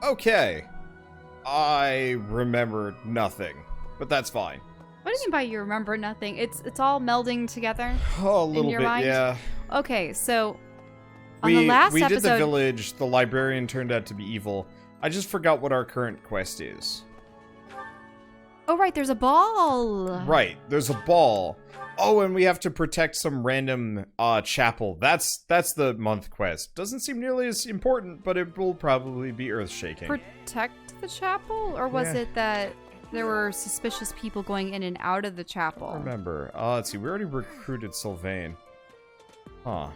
Okay. I remember nothing, but that's fine. What do you mean by you remember nothing? It's all melding together Oh, a little in your bit, mind? yeah. Okay, so on the last we episode... did the village, the librarian turned out to be evil. I just forgot what our current quest is. Oh, right, there's a ball! Right, there's a ball. Oh, and we have to protect some random chapel. That's the month quest. Doesn't seem nearly as important, but it will probably be earth-shaking. Protect the chapel? Or was it that there were suspicious people going in and out of the chapel? Remember. Let's see, we already recruited Sylvain. Huh.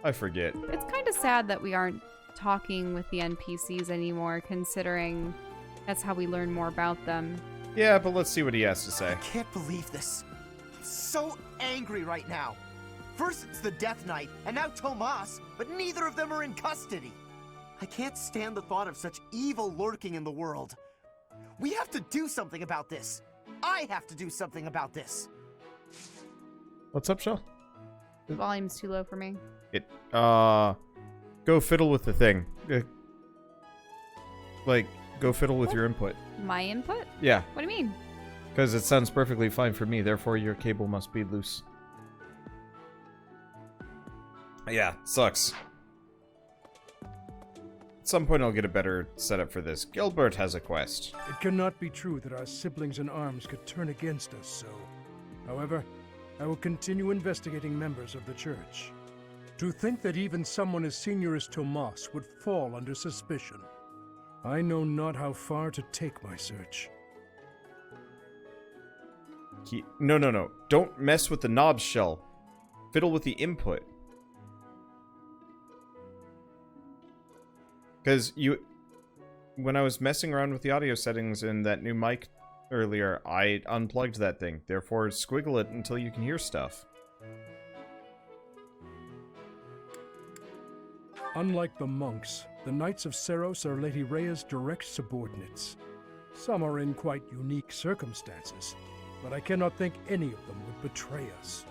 I forget. It's kind of sad that we aren't talking with the NPCs anymore, considering that's how we learn more about them. Yeah, but let's see what he has to say. I can't believe this. I'm so angry right now. First it's the Death Knight, and now Tomas, but neither of them are in custody. I can't stand the thought of such evil lurking in the world. We have to do something about this. I have to do something about this. What's up, Shell? The volume's too low for me. Go fiddle with the thing. Go fiddle with your input. My input? Yeah. What do you mean? Because it sounds perfectly fine for me, therefore your cable must be loose. Yeah, sucks. At some point I'll get a better setup for this. Gilbert has a quest. It cannot be true that our siblings in arms could turn against us so. However, I will continue investigating members of the church. To think that even someone as senior as Tomas would fall under suspicion. I know not how far to take my search. No. Don't mess with the knobs, Shell. Fiddle with the input. Because when I was messing around with the audio settings in that new mic earlier, I unplugged that thing. Therefore, squiggle it until you can hear stuff. Unlike the monks, the Knights of Seiros are Lady Rhea's direct subordinates. Some are in quite unique circumstances, but I cannot think any of them would betray us.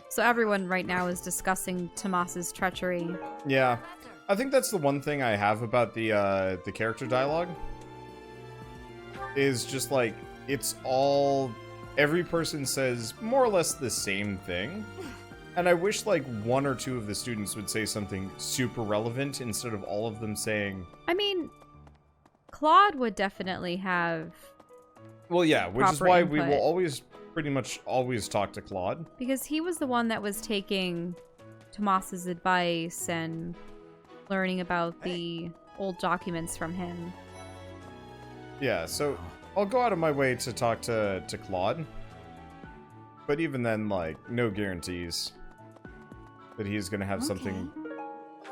So everyone right now is discussing Tomas's treachery. Yeah. I think that's the one thing I have about the character dialogue. Is just like, it's all... Every person says more or less the same thing. And I wish, like, one or two of the students would say something super relevant instead of all of them saying... I mean, Claude would definitely have... Well, yeah, which is proper why we input. will always, pretty much always talk to Claude. Because he was the one that was taking Tomas's advice and learning about the old documents from him. Yeah, so I'll go out of my way to talk to Claude. But even then, like, no guarantees that he's going to have something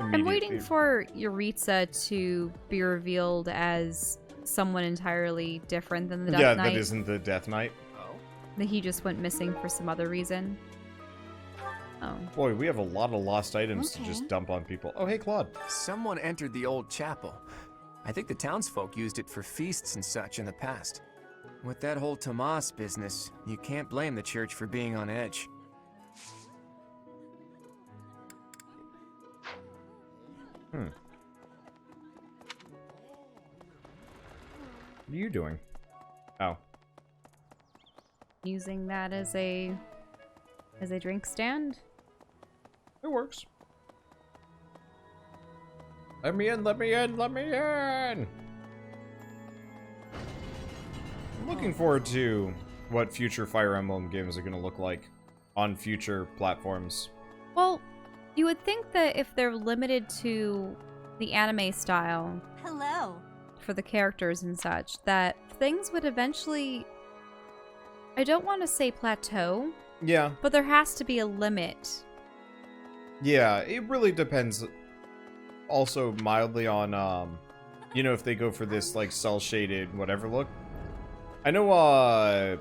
immediately. I'm waiting for Yuritsa to be revealed as someone entirely different than the Death Knight. Yeah, that isn't the Death Knight. That he just went missing for some other reason. Oh. Boy, we have a lot of lost items to just dump on people. Oh, hey, Claude. Someone entered the old chapel. I think the townsfolk used it for feasts and such in the past. With that whole Tomas business, you can't blame the church for being on edge. What are you doing? Oh. Using that as a drink stand? It works. Let me in, let me in, let me in! I'm looking forward to what future Fire Emblem games are going to look like on future platforms. Well, you would think that if they're limited to the anime style for the characters and such, that things would eventually, I don't want to say plateau, Yeah. but there has to be a limit. Yeah, it really depends also mildly on, you know, if they go for this, like, cel-shaded whatever look. I know,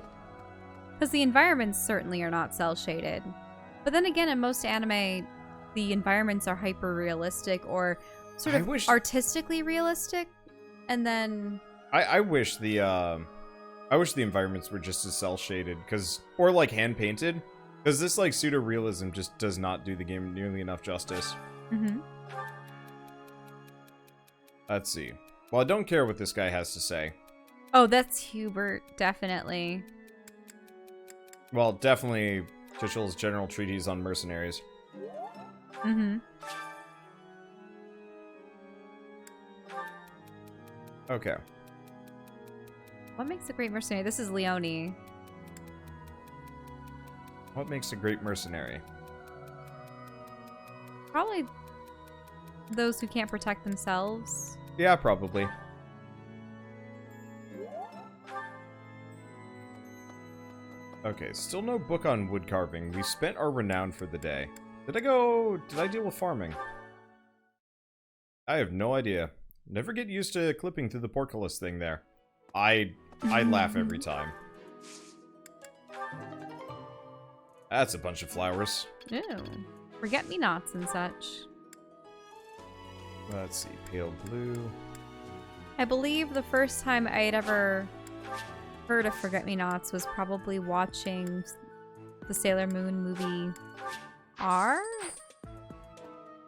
Because the environments certainly are not cel-shaded. But then again, in most anime, the environments are hyper-realistic or sort of artistically realistic. And then... I wish the environments were just as cel-shaded, or, like, hand-painted. Because this, like, pseudo-realism just does not do the game nearly enough justice. Mm-hmm. Let's see. Well, I don't care what this guy has to say. Oh, that's Hubert, definitely. Well, definitely Tuchel's general treatise on mercenaries. Mm-hmm. Okay. What makes a great mercenary? This is Leone. What makes a great mercenary? Probably those who can't protect themselves. Yeah, probably. Okay, still no book on wood carving. We spent our renown for the day. Did I deal with farming? I have no idea. Never get used to clipping through the portcullis thing there. I laugh every time. That's a bunch of flowers. Ew. Forget-me-nots and such. Let's see, pale blue. I believe the first time I had ever heard of Forget-Me-Nots was probably watching the Sailor Moon movie R?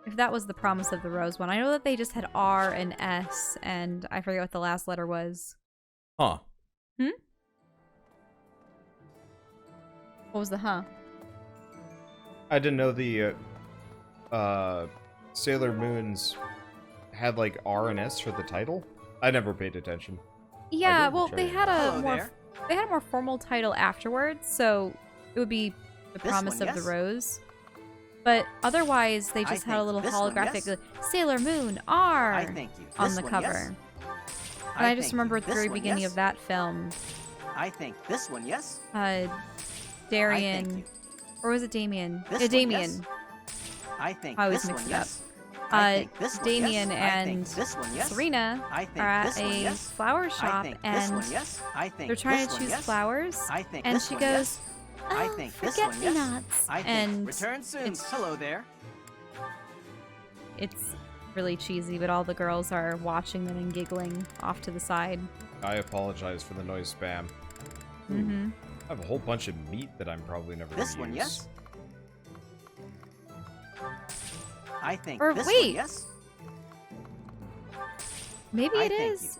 If that was the Promise of the Rose one. I know that they just had R and S, and I forget what the last letter was. Huh. Hmm? What was the huh? I didn't know the Sailor Moons had like R and S for the title. I never paid attention. Yeah, well, they had a Hello more there. they had a more formal title afterwards, so it would be the This Promise one, of the yes? But But otherwise, they I just had a think little this one, holographic yes? Sailor Moon R I thank you. on This the one, cover. yes? And I just thank you. remember at the This very one, beginning yes? of that film, I think this one, yes? uh, you. Darian, or was it Damien? This Yeah, one, Damien. yes? I think I always this mix one, it up. yes? I Uh, think this one, Damien yes? I think and this one, yes? Serena I think are at this one, a yes? flower I shop, think this and one, yes? I think they're trying this to one, choose yes? flowers, I think and this she one, goes, yes? I "Oh, think this one, yes? forget-me-nots," I think and return soon. it's- Hello there. it's really cheesy, but all the girls are watching them and giggling off to the side. I apologize for the noise spam. Mm-hmm. I have a whole bunch of meat that I'm probably never This gonna one, use. yes? I think Or this wait. one, yes? Maybe I it thank is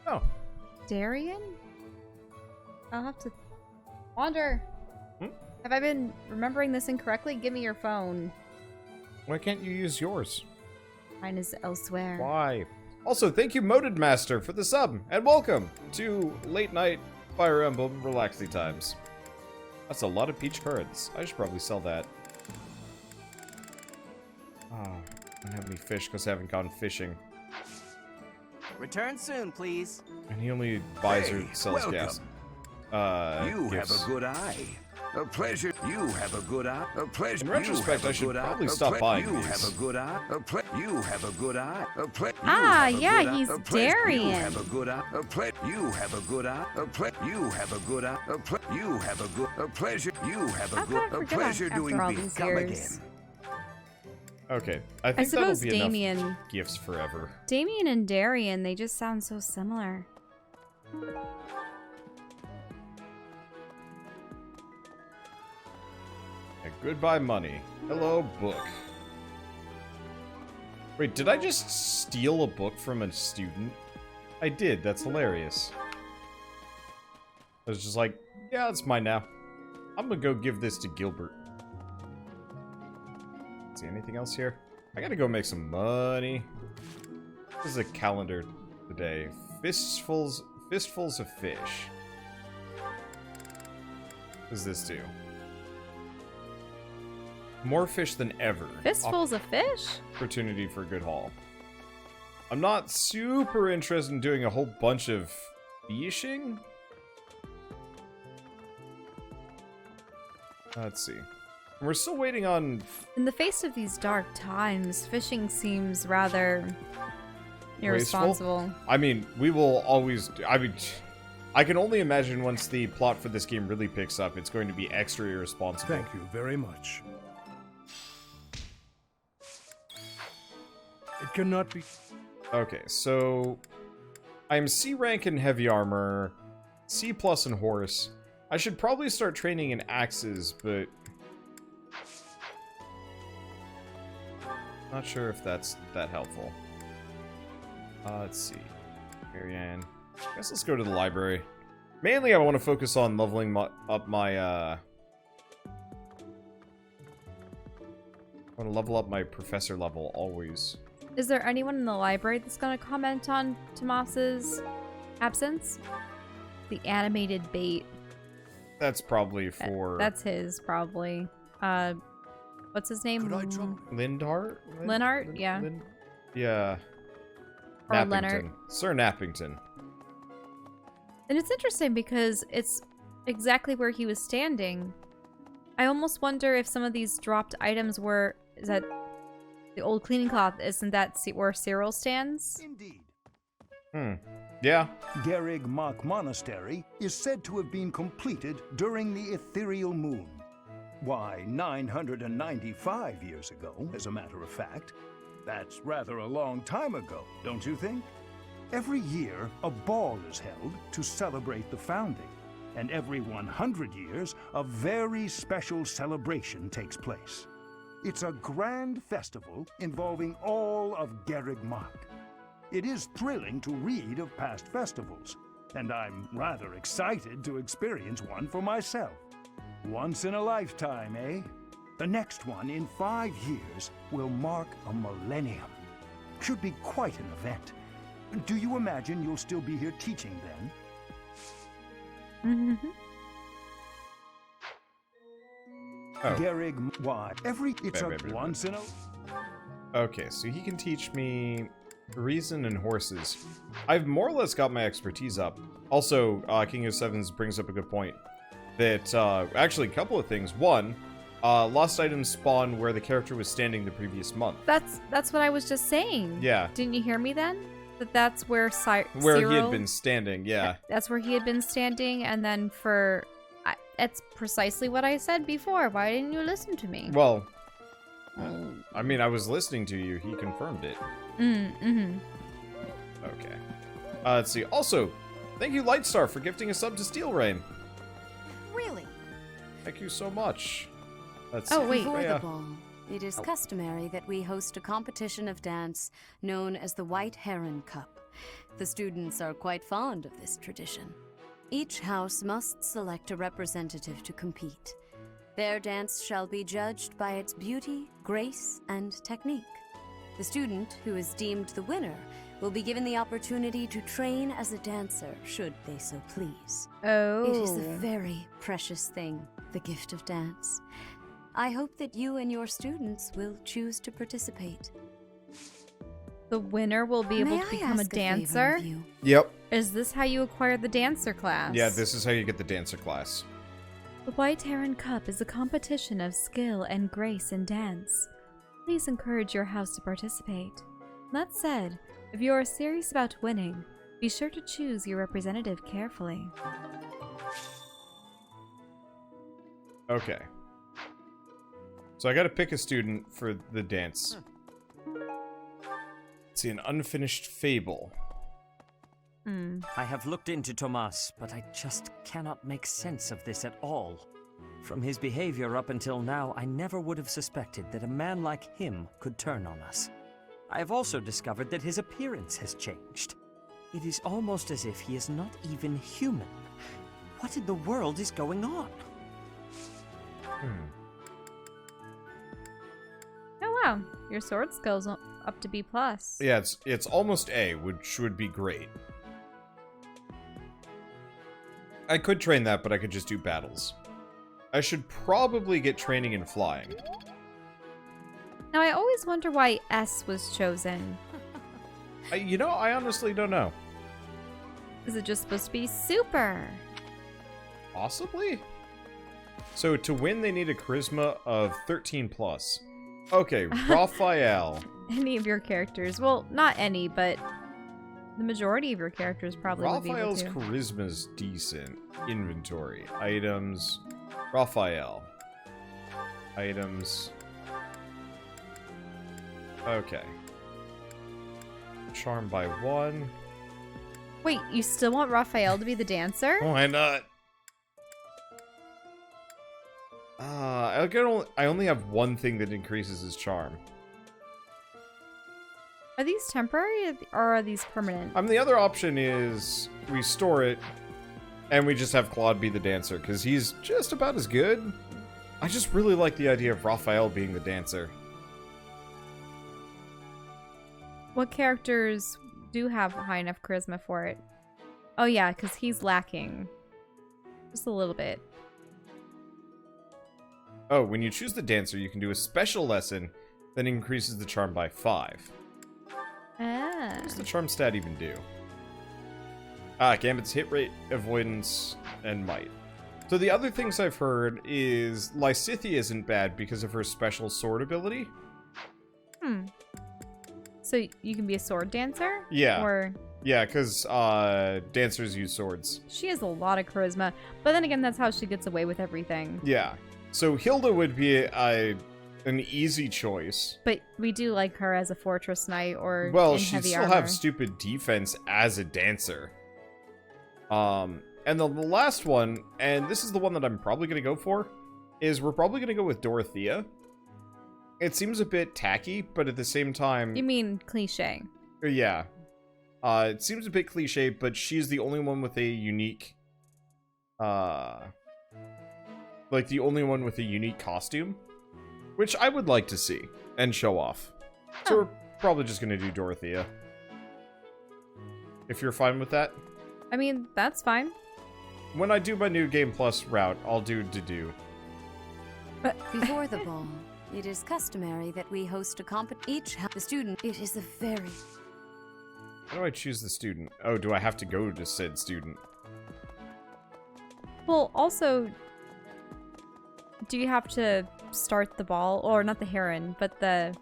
Oh, Darian? I'll have to... Wander! Hmm? Have I been remembering this incorrectly? Give me your phone. why can't you use yours? Mine is elsewhere. Why? Also, thank you, Moated Master, for the sub, and welcome to late night Fire Emblem relaxing times. That's a lot of peach currants. I should probably sell that. Oh, I don't have any fish because I haven't gone fishing. Return soon, please. And he only buys or Hey, sells welcome. gas. You Gifts. have a good eye. A pleasure. You have a good eye. A pleasure. In retrospect, I should probably stop buying You these. have a good eye. You have a good eye. Ah, yeah, he's You Darian. have a good eye. You have a good eye. You have a good eye. You have a good. A pleasure. You have a How good. could I A forget pleasure after doing all business. these Come years? again. Okay, I I think that'll suppose be Damien... enough gifts forever. Damien and Darian, they just sound so similar. And goodbye, money. Hello, book. Wait, did I just steal a book from a student? I did, that's hilarious. I was just like, yeah, it's mine now. I'm gonna go give this to Gilbert. See anything else here? I gotta go make some money. This is a calendar today. Fistfuls of fish. What does this do? More fish than ever. Fistfuls of fish? Opportunity for a good haul. I'm not super interested in doing a whole bunch of fishing. Let's see. We're still waiting on... In the face of these dark times, fishing seems rather irresponsible. I mean, we will always... I mean, I can only imagine once the plot for this game really picks up, it's going to be extra irresponsible. Thank you very much. It cannot be... Okay, so... I'm C rank in heavy armor, C plus in horse. I should probably start training in axes, but... Not sure if that's that helpful. Let's see. Marianne. I guess let's go to the library. Mainly, I want to focus on leveling up my, I want to level up my professor level, always. Is there anyone in the library that's going to comment on Tomas's absence? The animated bait. That's probably for... That's his, probably. What's his name? Lindhart? Linhart? Yeah. Yeah. Or Nappington. Leonard. Sir Nappington. And it's interesting because it's exactly where he was standing. I almost wonder if some of these dropped items were... Is that the old cleaning cloth? Isn't that where Seiros stands? Indeed. Yeah. Garrig Mach Monastery is said to have been completed during the ethereal moon. Why, 995 years ago, as a matter of fact. That's rather a long time ago, don't you think? Every year, a ball is held to celebrate the founding, and every 100 years, a very special celebration takes place. It's a grand festival involving all of Garrig Mach. It is thrilling to read of past festivals, and I'm rather excited to experience one for myself. Once in a lifetime, eh? The next one, in 5 years, will mark a millennium. Should be quite an event. Do you imagine you'll still be here teaching then? Oh. Garrig, why? Once in a... Okay, so he can teach me reason and horses. I've more or less got my expertise up. Also, King of Sevens brings up a good point. That, actually, a couple of things. One, lost items spawn where the character was standing the previous month. That's what I was just saying. Yeah. Didn't you hear me then? That's where where he had been standing, yeah. That's where he had been standing, and then for... That's precisely what I said before. Why didn't you listen to me? Well, I mean, I was listening to you. He confirmed it. Okay. Let's see. Also, thank you, Lightstar, for gifting a sub to Steel Rain. Really? Thank you so much. Let's Oh, see. wait. Before the ball, it is customary that we host a competition of dance known as the White Heron Cup. The students are quite fond of this tradition. Each house must select a representative to compete. Their dance shall be judged by its beauty, grace, and technique. The student who is deemed the winner will be given the opportunity to train as a dancer, should they so please. Oh. It is a very precious thing, the gift of dance. I hope that you and your students will choose to participate. The winner will be able to become a dancer? Yep. Is this how you acquire the dancer class? Yeah, this is how you get the dancer class. The White Heron Cup is a competition of skill and grace in dance. Please encourage your house to participate. That said, if you are serious about winning, be sure to choose your representative carefully. Okay. So I gotta pick a student for the dance. Let's see, an unfinished fable. I have looked into Tomas, but I just cannot make sense of this at all. From his behavior up until now, I never would have suspected that a man like him could turn on us. I have also discovered that his appearance has changed. It is almost as if he is not even human. What in the world is going on? Oh wow, your sword skills up to B+. Yeah, it's almost A, which would be great. I could train that, but I could just do battles. I should probably get training in flying. Now I always wonder why S was chosen. You know, I honestly don't know. Is it just supposed to be super? Possibly? So to win, they need a charisma of 13+. Okay, Raphael. Any of your characters. Well, not any, but the majority of your characters probably would be able Raphael's to. charisma's decent. Inventory. Items. Raphael. Items. Okay. Charm by 1. Wait, you still want Raphael to be the dancer? Why not? I only have one thing that increases his charm. Are these temporary or are these permanent? The other option is we store it and we just have Claude be the dancer, because he's just about as good. I just really like the idea of Raphael being the dancer. What characters do have high enough charisma for it? Oh yeah, because he's lacking. Just a little bit. Oh, when you choose the dancer, you can do a special lesson that increases the charm by 5. Ah. What does the charm stat even do? Gambit's hit rate, avoidance, and might. So the other things I've heard is Lysithea isn't bad because of her special sword ability. So you can be a sword dancer? Yeah. Or Yeah, because dancers use swords. she has a lot of charisma, but then again, that's how she gets away with everything. Yeah. So Hilda would be an easy choice. But we do like her as a fortress knight or Well, in she'd heavy still armor. have stupid defense as a dancer. And the last one, and this is the one that I'm probably going to go for, is we're probably going to go with Dorothea. It seems a bit tacky, but at the same time... You mean cliche? Yeah. It seems a bit cliche, but she's the only one with a unique... like, the only one with a unique costume. Which I would like to see, and show off. So we're probably just going to do Dorothea. If you're fine with that. I mean, that's fine. When I do my new Game Plus route, I'll do Dedue. Before the ball, it is customary that we host a the student. It is a very... How do I choose the student? Oh, do I have to go to said student? Well, also, do you have to start the ball? Or not the heron, but the...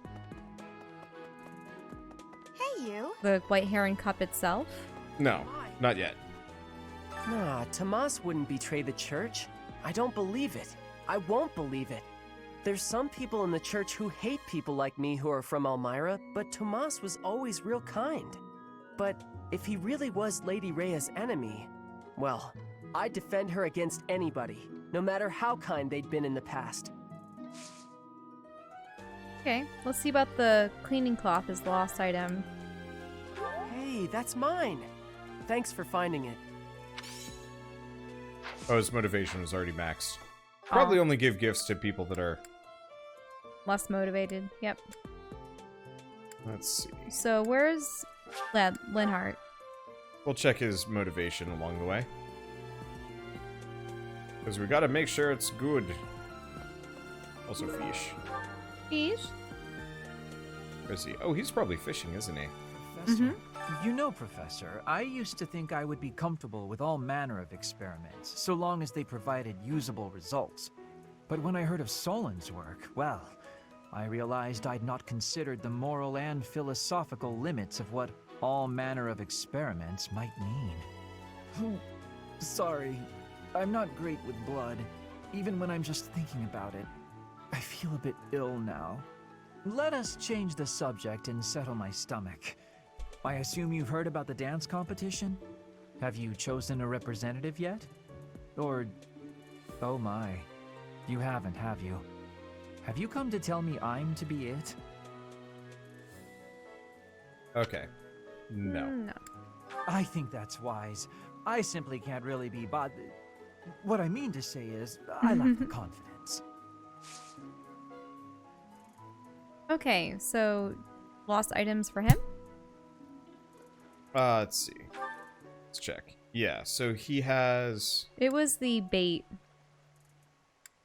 Hey, you. The White Heron Cup itself? No, not yet. Nah, Tomas wouldn't betray the church. I don't believe it. I won't believe it. There's some people in the church who hate people like me who are from Elmira, but Tomas was always real kind. But if he really was Lady Rhea's enemy, well, I'd defend her against anybody, no matter how kind they'd been in the past. Okay, let's see about the cleaning cloth as the lost item. Hey, that's mine. Thanks for finding it. Oh, his motivation was already maxed. Probably only give gifts to people that are... Less motivated, yep. Let's see. So where's Linhart? We'll check his motivation along the way. Because we gotta make sure it's good. Also fish. Fish? Where is he? Oh, he's probably fishing, isn't he? Professor, you know, Professor, I used to think I would be comfortable with all manner of experiments, so long as they provided usable results. But when I heard of Solon's work, well, I realized I'd not considered the moral and philosophical limits of what all manner of experiments might mean. Sorry, I'm not great with blood, even when I'm just thinking about it. I feel a bit ill now. Let us change the subject and settle my stomach. I assume you've heard about the dance competition? Have you chosen a representative yet? Or... oh my, you haven't, have you? Have you come to tell me I'm to be it? Okay. No. No. I think that's wise. I simply can't really be bothered. What I mean to say is, I lack the confidence. Okay, so lost items for him? Let's see. Let's check. Yeah, so he has... It was the bait.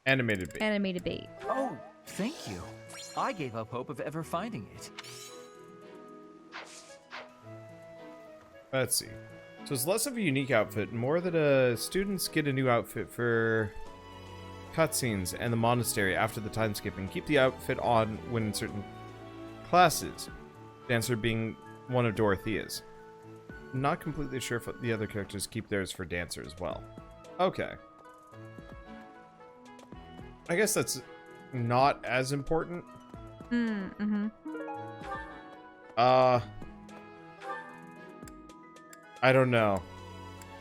Animated bait. Animated bait. Oh, thank you. I gave up hope of ever finding it. Let's see. So it's less of a unique outfit, more that students get a new outfit for cutscenes and the monastery after the time skip, and keep the outfit on when in certain classes. Dancer being one of Dorothea's. Not completely sure if the other characters keep theirs for Dancer as well. Okay. I guess that's not as important. I don't know.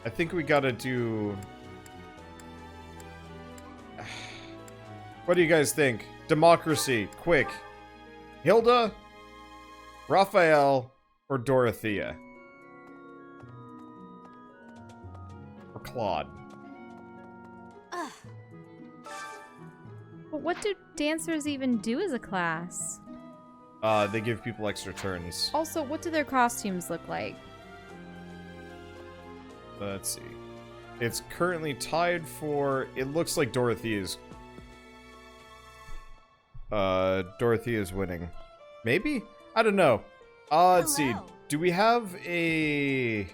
I think we gotta do... What do you guys think? Democracy, quick. Hilda? Raphael or Dorothea? Or Claude? But what do dancers even do as a class? They give people extra turns. Also, what do their costumes look like? Let's see. It's currently tied for... It looks like Dorothea's winning. Maybe? I don't know. Let's see. Do we have a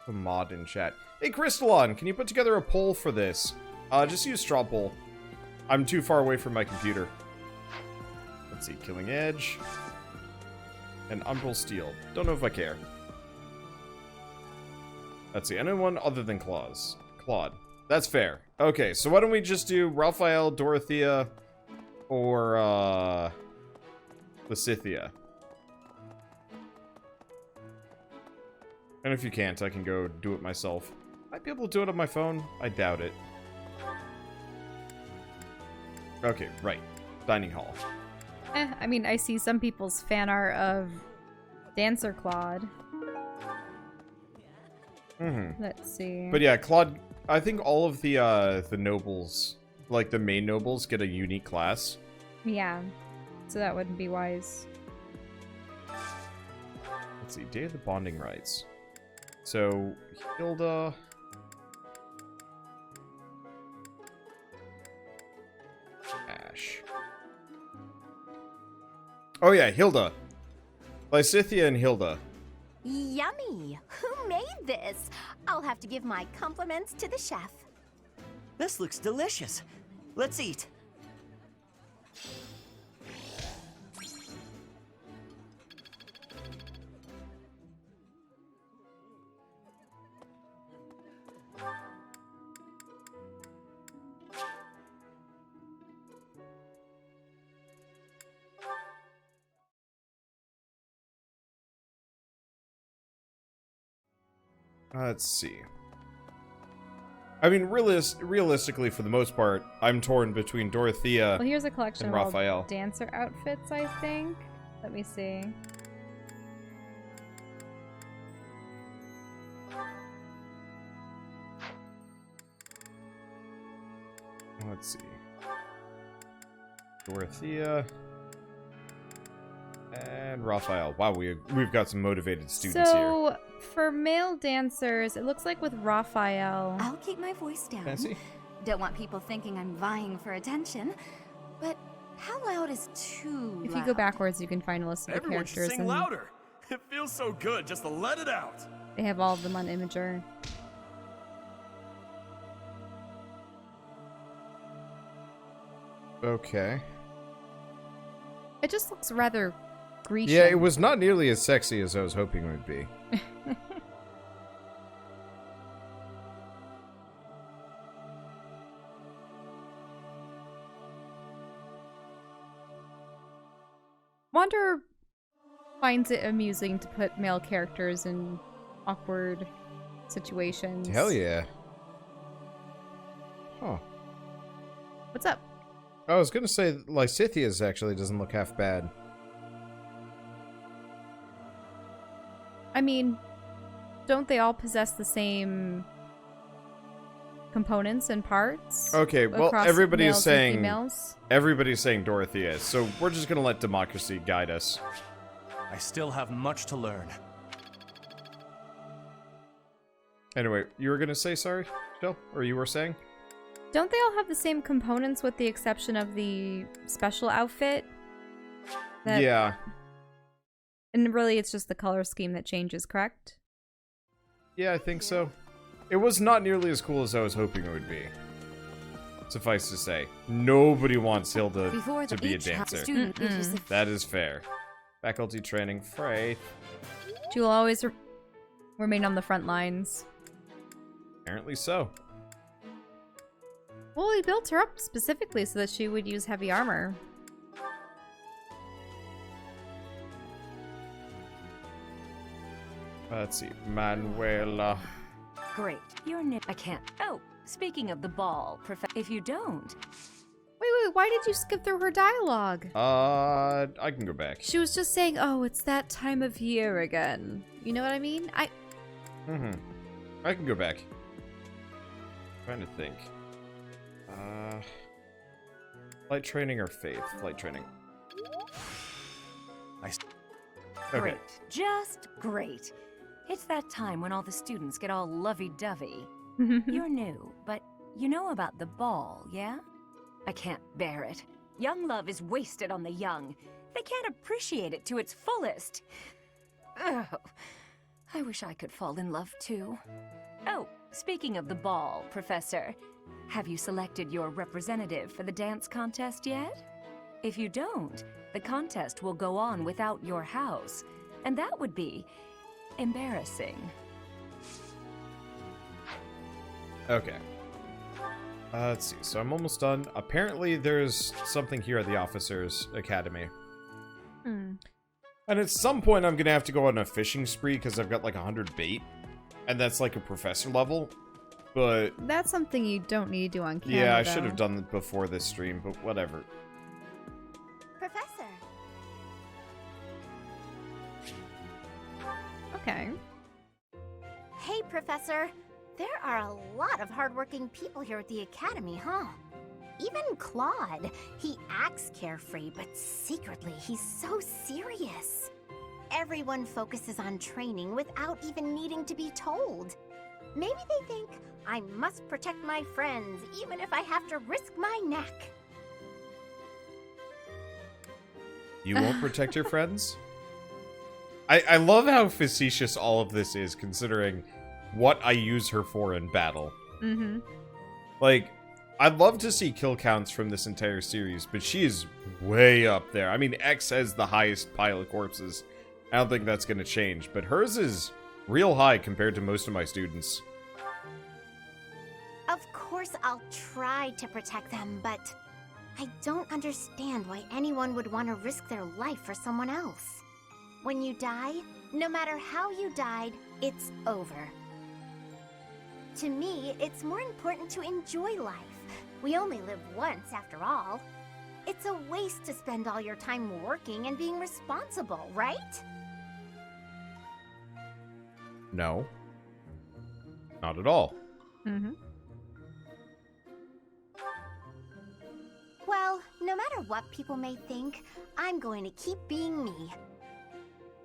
mod in chat? Hey, Crystalon, can you put together a poll for this? Just use straw poll. I'm too far away from my computer. Let's see. Killing Edge. And Umbral Steel. Don't know if I care. Let's see. Anyone other than Claude. That's fair. Okay, so why don't we just do Raphael, Dorothea, or, Lysithea? And if you can't, I can go do it myself. Might be able to do it on my phone. I doubt it. Okay, right. Dining hall. I mean, I see some people's fan art of Dancer Claude. Let's see. But yeah, Claude, I think all of the nobles, like the main nobles, get a unique class. Yeah. So that wouldn't be wise. Let's see, Day of the Bonding Rites. So, Hilda... Ash. Oh yeah, Hilda. Lysithea and Hilda. Yummy! Who made this? I'll have to give my compliments to the chef. This looks delicious. Let's eat. Let's see. I mean, realistically, for the most part, I'm torn between Dorothea Well, here's a collection and of all Raphael. dancer outfits, I think. Let me see. Let's see. Dorothea and Raphael. Wow, we've got some motivated students here. So, for male dancers, it looks like with Raphael... I'll keep my voice down. Fancy? Don't want people thinking I'm vying for attention. But how loud is too If loud? you go backwards, you can find a list of the Everyone should characters. sing louder. It feels so good just to let it out. They have all of them on Imager. Okay. It just looks rather Grecian. Yeah, it was not nearly as sexy as I was hoping it would be. Wander finds it amusing to put male characters in awkward situations. Hell yeah. Huh. What's up? I was gonna say Lysithea's actually doesn't look half bad. I mean, don't they all possess the same components and parts? Okay, well, across everybody's males and saying females? everybody's saying Dorothea, so we're just gonna let democracy guide us. I still have much to learn. Anyway, you were gonna say sorry, Jill, or you were saying? Don't they all have the same components with the exception of the special outfit? Yeah. And really, it's just the color scheme that changes, correct? Yeah, I think so. It was not nearly as cool as I was hoping it would be. Suffice to say, nobody wants Hilda to be a dancer. That is fair. Faculty training, Frey. She will always remain on the front lines. Apparently so. Well, we built her up specifically so that she would use heavy armor. Let's see, Manuela. Great. You're I can't. Oh, speaking of the ball, if you don't... Wait, Why did you skip through her dialogue? I can go back. She was just saying, oh, it's that time of year again. You know what I mean? I can go back. Trying to think. Flight training or faith? Flight training. Okay. Great. Just great. It's that time when all the students get all lovey-dovey. You're new, but you know about the ball, yeah? I can't bear it. Young love is wasted on the young. They can't appreciate it to its fullest. Ugh. I wish I could fall in love too. Oh, speaking of the ball, Professor, have you selected your representative for the dance contest yet? If you don't, the contest will go on without your house, and that would be embarrassing. Okay. Let's see. So I'm almost done. Apparently there's something here at the Officers Academy. And at some point I'm going to have to go on a fishing spree because I've got like 100 bait. And that's like a professor level. But... that's something you don't need to do on camera, yeah, I though. should have done it before this stream, but whatever. Professor. Okay. Hey, Professor. There are a lot of hardworking people here at the Academy, huh? Even Claude. He acts carefree, but secretly he's so serious. Everyone focuses on training without even needing to be told. Maybe they think, I must protect my friends, even if I have to risk my neck. You won't protect your friends? I love how facetious all of this is, considering what I use her for in battle. Like, I'd love to see kill counts from this entire series, but she is way up there. I mean, X has the highest pile of corpses. I don't think that's going to change, but hers is real high compared to most of my students. Of course I'll try to protect them, but I don't understand why anyone would want to risk their life for someone else. When you die, no matter how you died, it's over. To me, it's more important to enjoy life. We only live once, after all. It's a waste to spend all your time working and being responsible, right? No. Not at all. Well, no matter what people may think, I'm going to keep being me.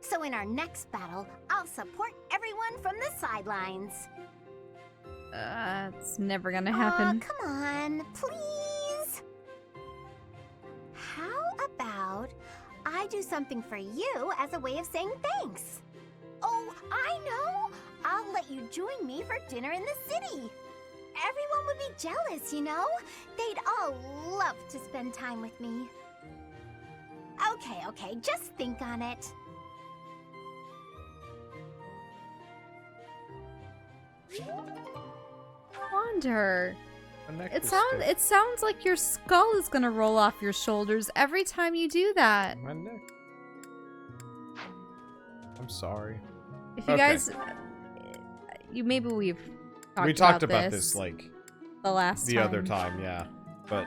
So in our next battle, I'll support everyone from the sidelines. It's never gonna happen. Come on, please. How about I do something for you as a way of saying thanks? Oh, I know! I'll let you join me for dinner in the city. Everyone would be jealous, you know? They'd all love to spend time with me. Okay, just think on it. Wander. It sounds like your skull is gonna roll off your shoulders every time you do that. My neck. I'm sorry. If you guys, maybe we've talked about this like the other time, yeah. But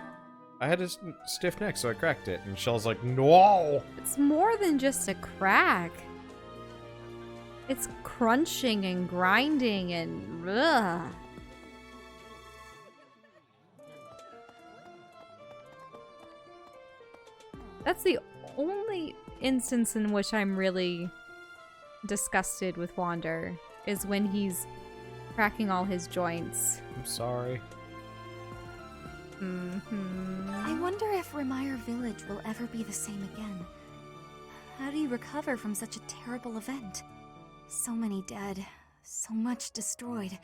I had a stiff neck, so I cracked it, and Shell's like, "No!" It's more than just a crack. It's crunching and grinding and ugh. That's the only instance in which I'm really disgusted with Wander, is when he's cracking all his joints. I'm sorry. I wonder if Remire Village will ever be the same again. How do you recover from such a terrible event? So many dead, so much destroyed.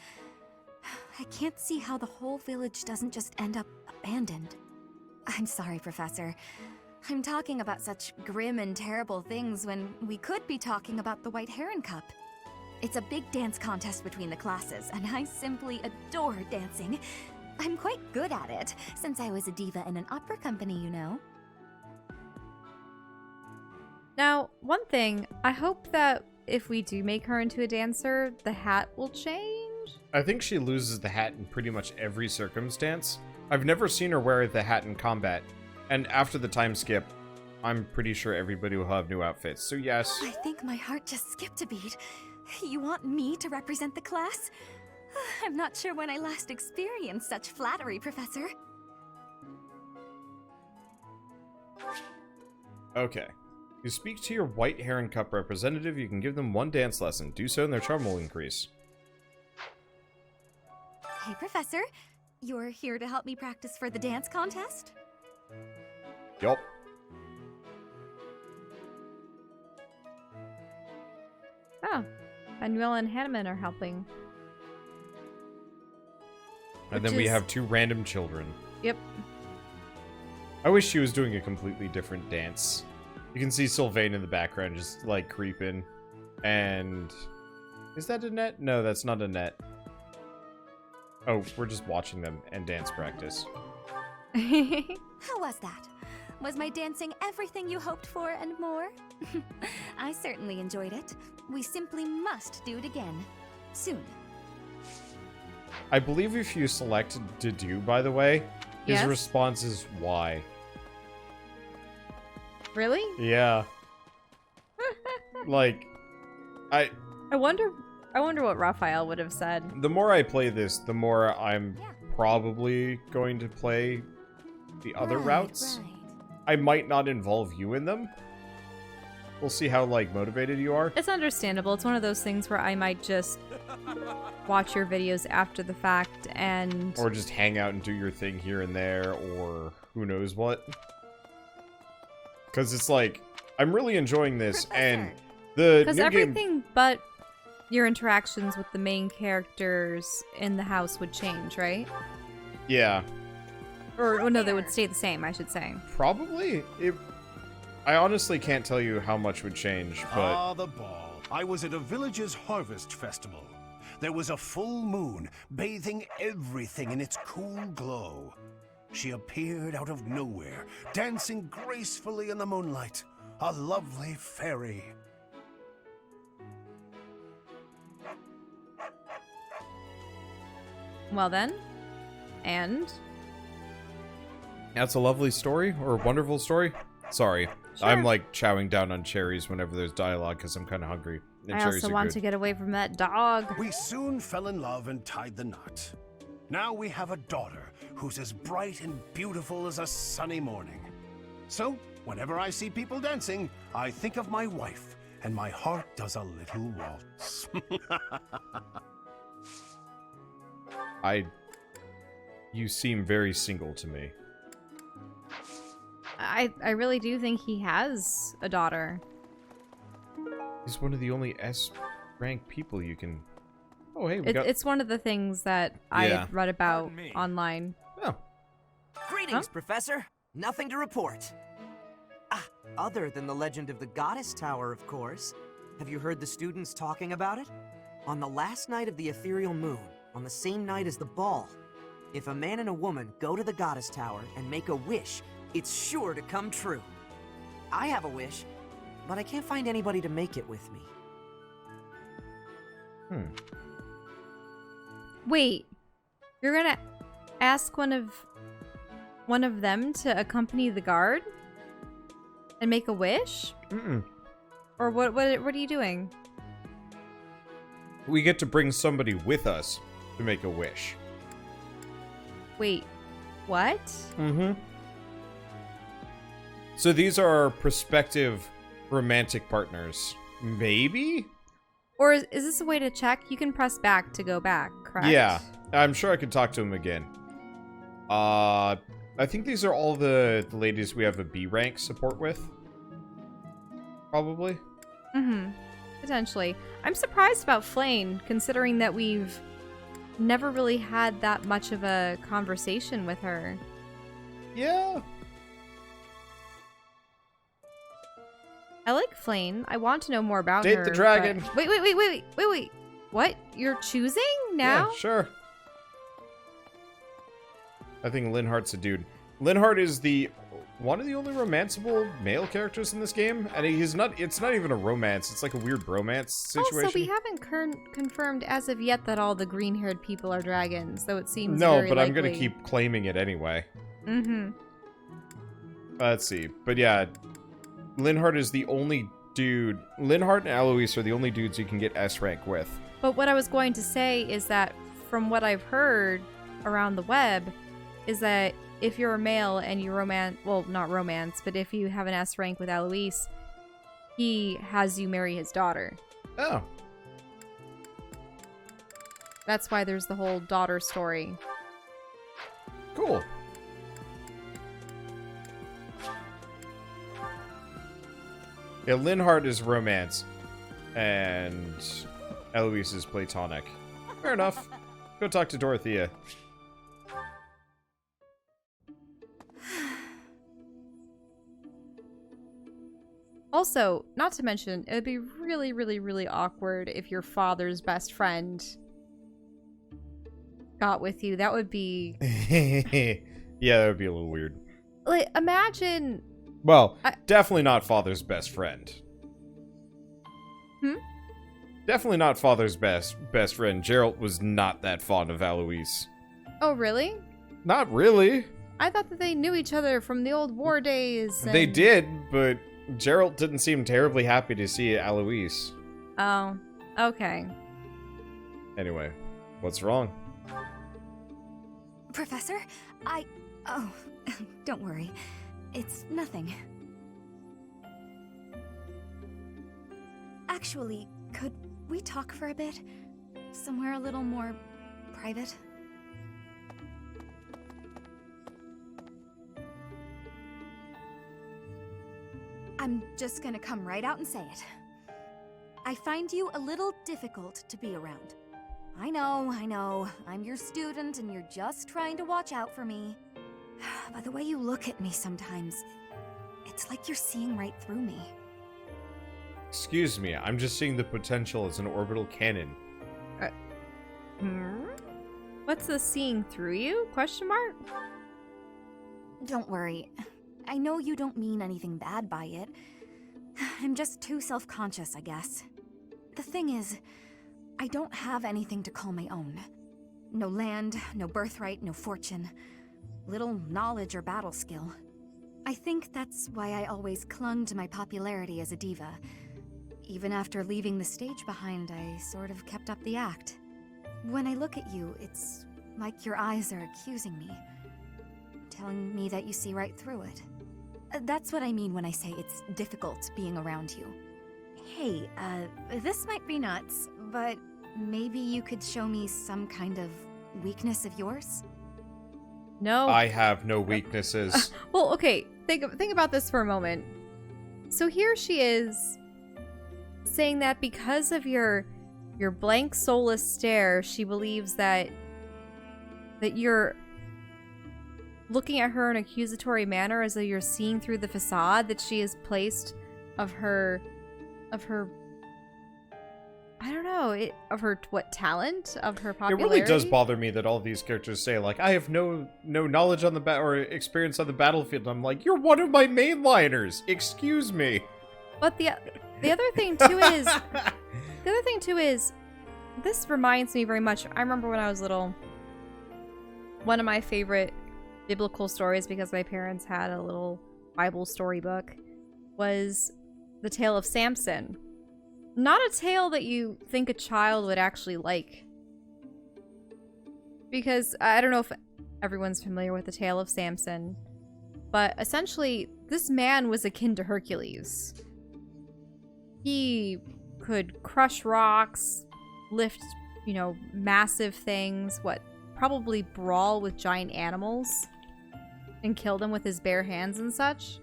I can't see how the whole village doesn't just end up abandoned. I'm sorry, Professor. I'm talking about such grim and terrible things when we could be talking about the White Heron Cup. It's a big dance contest between the classes, and I simply adore dancing. I'm quite good at it, since I was a diva in an opera company, you know. Now, one thing, I hope that if we do make her into a dancer, the hat will change. I think she loses the hat in pretty much every circumstance. I've never seen her wear the hat in combat. And after the time skip, I'm pretty sure everybody will have new outfits. So yes. I think my heart just skipped a beat. You want me to represent the class? I'm not sure when I last experienced such flattery, Professor. Okay. You speak to your White Heron Cup representative, you can give them 1 dance lesson. Do so and their charm will increase. Hey, Professor. You're here to help me practice for the dance contest? Yup. Oh. Manuel and Hanneman are helping. And then we have 2 random children. Yep. I wish she was doing a completely different dance. You can see Sylvain in the background just, like, creeping. And... is that Annette? No, that's not Annette. Oh, we're just watching them and dance practice. How was that? Was my dancing everything you hoped for and more? I certainly enjoyed it. We simply must do it again. Soon. I believe if you select to do, by the way, his Yes? response is why. Really? Yeah. Like, I wonder what Raphael would have said. the more I play this, the more I'm probably going to play the other routes. Right. I might not involve you in them. We'll see how, like, motivated you are. It's understandable. It's one of those things where I might just watch your videos after the fact and... or just hang out and do your thing here and there, or who knows what. Because it's like, I'm really enjoying this, and the Because new everything game... but your interactions with the main characters in the house would change, right? Yeah. Or, well, no, they would stay the same, I should say. Probably. I honestly can't tell you how much would change, but... Ah, the ball. I was at a village's harvest festival. There was a full moon, bathing everything in its cool glow. She appeared out of nowhere, dancing gracefully in the moonlight. A lovely fairy. Well then. And? That's a lovely story, or a wonderful story. Sorry. Sure. I'm, like, chowing down on cherries whenever there's dialogue, because I'm kind of hungry. And I cherries also are want good. to get away from that dog. We soon fell in love and tied the knot. Now we have a daughter who's as bright and beautiful as a sunny morning. So, whenever I see people dancing, I think of my wife, and my heart does a little waltz. You seem very single to me. I really do think he has a daughter. He's one of the only S-rank people you can... Oh, hey, we got... It's one of the things that I read about online. Oh. Greetings, Professor. Nothing to report. Other than the legend of the Goddess Tower, of course. Have you heard the students talking about it? On the last night of the ethereal moon, on the same night as the ball, if a man and a woman go to the Goddess Tower and make a wish, it's sure to come true. I have a wish, but I can't find anybody to make it with me. Wait, you're gonna ask one of them to accompany the guard and make a wish? Or what are you doing? We get to bring somebody with us to make a wish. Wait, what? So these are our prospective romantic partners. Maybe? Or is this a way to check? You can press back to go back, correct? Yeah, I'm sure I could talk to him again. I think these are all the ladies we have a B rank support with. Probably. Potentially. I'm surprised about Flane, considering that we've never really had that much of a conversation with her. Yeah. I like Flane. I want to know more about Date her. the dragon. but- Wait. What? You're choosing now? Yeah, sure. I think Linhart's a dude. Linhart is the one of the only romanceable male characters in this game, and it's not even a romance, it's like a weird bromance situation. Also, we haven't confirmed as of yet that all the green-haired people are dragons, though it seems No, very but likely. I'm gonna keep claiming it anyway. Mm-hmm. Let's see. But yeah, Linhardt is the only dude. Linhardt and Alois are the only dudes you can get S rank with. But what I was going to say is that from what I've heard around the web is that if you're a male and you not romance, but if you have an S rank with Alois, he has you marry his daughter. Oh. That's why there's the whole daughter story. Cool. Yeah, Linhardt is romance, and Eloise is platonic. Fair enough. Go talk to Dorothea. Also, not to mention, it would be really, really, really awkward if your father's best friend got with you. That would be... Yeah, that would be a little weird. Like, imagine... Well, definitely not father's best friend. Hmm? Definitely not father's best friend. Geralt was not that fond of Alois. Oh, really? Not really. I thought that they knew each other from the old war days. And... They did, but Geralt didn't seem terribly happy to see Alois. Oh, okay. Anyway, what's wrong? Professor, Oh, don't worry. It's nothing. Actually, could we talk for a bit? Somewhere a little more private? I'm just gonna come right out and say it. I find you a little difficult to be around. I know. I'm your student and you're just trying to watch out for me. But the way you look at me sometimes, it's like you're seeing right through me. Excuse me, I'm just seeing the potential as an orbital cannon. What's the seeing through you? Question mark? Don't worry. I know you don't mean anything bad by it. I'm just too self-conscious, I guess. The thing is, I don't have anything to call my own. No land, no birthright, no fortune. Little knowledge or battle skill. I think that's why I always clung to my popularity as a diva. Even after leaving the stage behind, I sort of kept up the act. When I look at you, it's like your eyes are accusing me. Telling me that you see right through it. That's what I mean when I say it's difficult being around you. Hey, this might be nuts, but maybe you could show me some kind of weakness of yours? No. I have no weaknesses. Well, okay, think about this for a moment. So here she is saying that because of your blank soulless stare, she believes that you're looking at her in an accusatory manner as though you're seeing through the facade that she has placed of her I don't know, of her what talent, of her popularity. It really does bother me that all these characters say like, I have no knowledge on the or experience on the battlefield. I'm like, you're one of my mainliners. Excuse me. But the other thing too is this reminds me very much. I remember when I was little, one of my favorite biblical stories, because my parents had a little Bible storybook, was the tale of Samson. Not a tale that you think a child would actually like. Because I don't know if everyone's familiar with the tale of Samson, but essentially this man was akin to Hercules. He could crush rocks, lift, massive things, probably brawl with giant animals and kill them with his bare hands and such.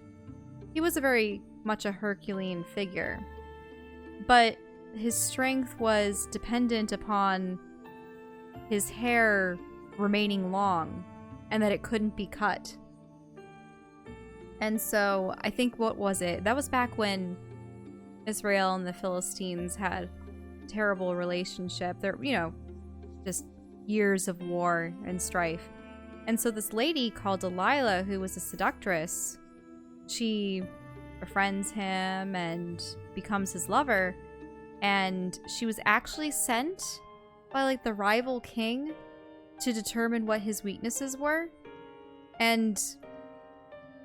He was very much a Herculean figure. But his strength was dependent upon his hair remaining long and that it couldn't be cut. And so I think, what was it? That was back when Israel and the Philistines had a terrible relationship. There, just years of war and strife. And so this lady called Delilah, who was a seductress, she befriends him and becomes his lover. And she was actually sent by like the rival king to determine what his weaknesses were. And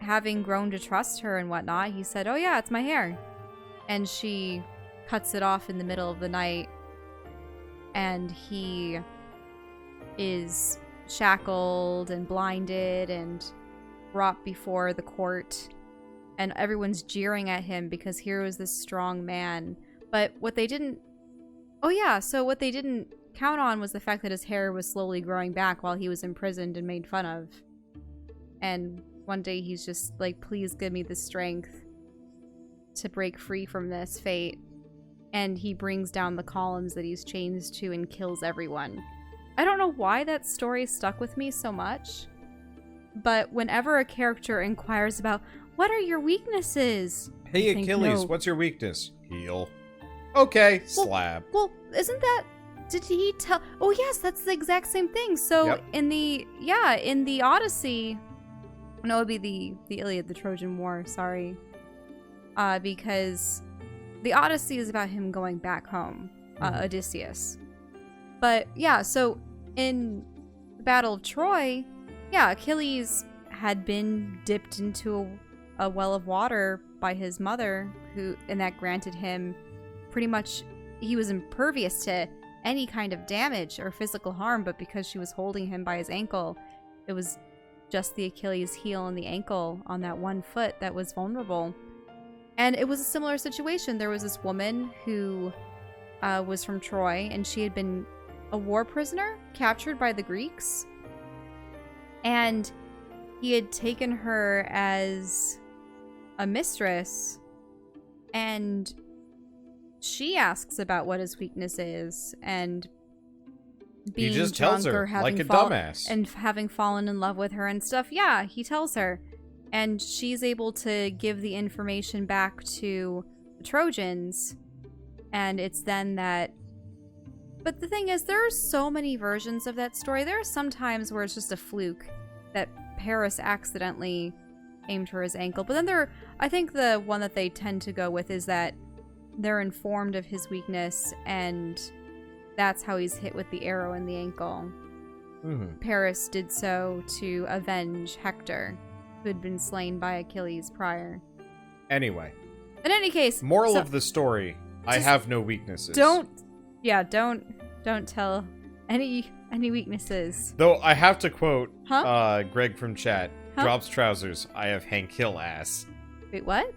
having grown to trust her and whatnot, he said, "Oh yeah, it's my hair." And she cuts it off in the middle of the night. And he is shackled and blinded and brought before the court. And everyone's jeering at him because here was this strong man. But what they didn't... Oh yeah, so what they didn't count on was the fact that his hair was slowly growing back while he was imprisoned and made fun of. And one day he's just like, "Please give me the strength to break free from this fate." And he brings down the columns that he's chained to and kills everyone. I don't know why that story stuck with me so much, but whenever a character inquires about, "What are your weaknesses?" Hey, Achilles, what's your weakness? Heal. Okay, slap. Well, isn't that... Did he tell... Oh, yes, that's the exact same thing. So, Yep. in the Odyssey... No, it would be the Iliad, the Trojan War, sorry. Because the Odyssey is about him going back home, Odysseus. But, yeah, so in the Battle of Troy, yeah, Achilles had been dipped into a well of water by his mother, and that granted him pretty much... He was impervious to any kind of damage or physical harm, but because she was holding him by his ankle, it was just the Achilles heel and the ankle on that one foot that was vulnerable. And it was a similar situation. There was this woman who was from Troy, and she had been a war prisoner captured by the Greeks. And he had taken her as a mistress, and she asks about what his weakness is, and being He just drunk tells her, or having like a dumbass. and having fallen in love with her and stuff. Yeah, he tells her, and she's able to give the information back to the Trojans, and it's then that... But the thing is, there are so many versions of that story. There are some times where it's just a fluke that Paris accidentally aimed for his ankle, but then I think the one that they tend to go with is that they're informed of his weakness, and that's how he's hit with the arrow in the ankle. Mm-hmm. Paris did so to avenge Hector, who had been slain by Achilles prior. Anyway. In any case... Moral of the story, I have no weaknesses. Don't tell any weaknesses. Though I have to quote Huh? Greg from chat. Huh? Drops trousers, I have Hank Hill ass. Wait, what?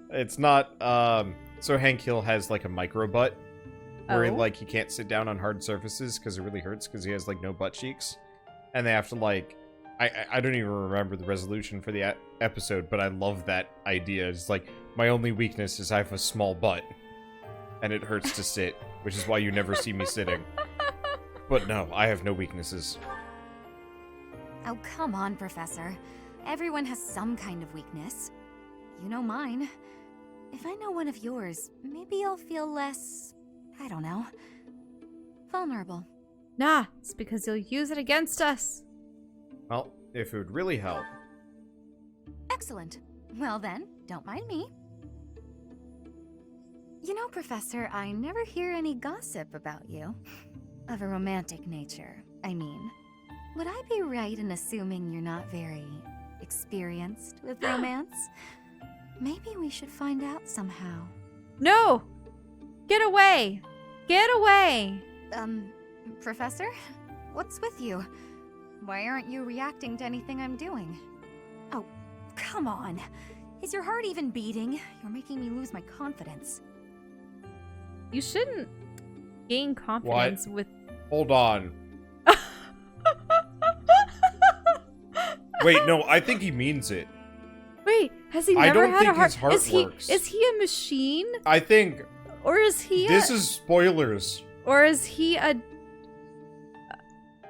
It's not, so Hank Hill has like a micro butt. Where Oh. he can't sit down on hard surfaces because it really hurts because he has like no butt cheeks. And they have to like... I don't even remember the resolution for the episode, but I love that idea. It's like, my only weakness is I have a small butt. And it hurts to sit, which is why you never see me sitting. But no, I have no weaknesses. Oh, come on, Professor. Everyone has some kind of weakness. You know mine. If I know one of yours, maybe I'll feel less... I don't know. Vulnerable. Nah, it's because you'll use it against us. Well, if it would really help. Excellent. Well then, don't mind me. You know, Professor, I never hear any gossip about you. Of a romantic nature, I mean. Would I be right in assuming you're not very experienced with romance? Maybe we should find out somehow. No! Get away! Get away! Professor? What's with you? Why aren't you reacting to anything I'm doing? Oh, come on. Is your heart even beating? You're making me lose my confidence. You shouldn't gain confidence with... Hold on. Wait, no, I think he means it. Wait, has he I never don't had think a heart? his heart works. Is he a machine? I think... Or is he This is spoilers. Or is he a...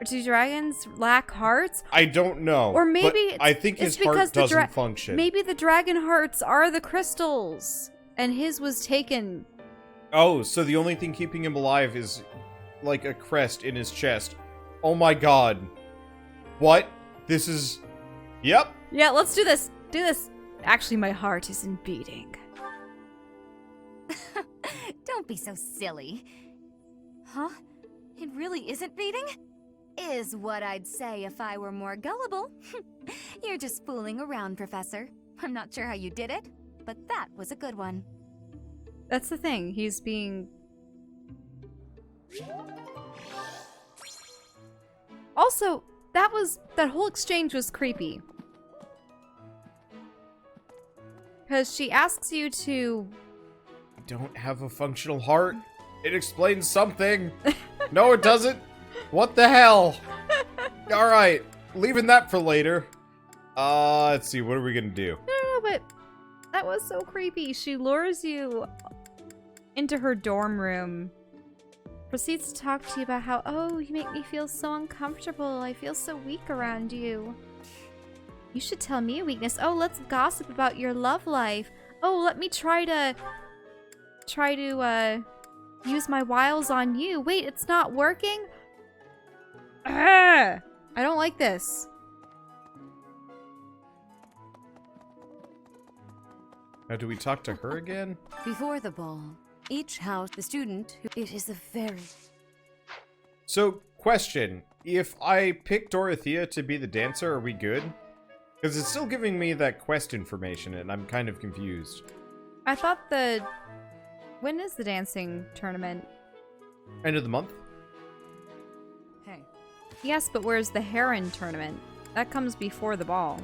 Do dragons lack hearts? I don't know. Or maybe but I think his heart doesn't function. Maybe the dragon hearts are the crystals, and his was taken. Oh, so the only thing keeping him alive is like a crest in his chest. Oh my god. What? This is... Yep. Yeah, let's do this. Do this. Actually, my heart isn't beating. Don't be so silly. Huh? It really isn't beating? Is what I'd say if I were more gullible. You're just fooling around, Professor. I'm not sure how you did it, but that was a good one. That's the thing. He's being... Also, that whole exchange was creepy. Because she asks you to... I don't have a functional heart. It explains something. No, it doesn't. What the hell? Alright, leaving that for later. Let's see, what are we gonna do? No, but that was so creepy. She lures you into her dorm room. Proceeds to talk to you about how, oh, you make me feel so uncomfortable. I feel so weak around you. You should tell me a weakness. Oh, let's gossip about your love life. Oh, let me try to use my wiles on you. Wait, it's not working? I don't like this. Now, do we talk to her again? Before the ball, each house, the student, it is a very... So, question. If I pick Dorothea to be the dancer, are we good? Because it's still giving me that quest information, and I'm kind of confused. I thought when is the dancing tournament? End of the month? Hey. Yes, but where's the Heron tournament? That comes before the ball.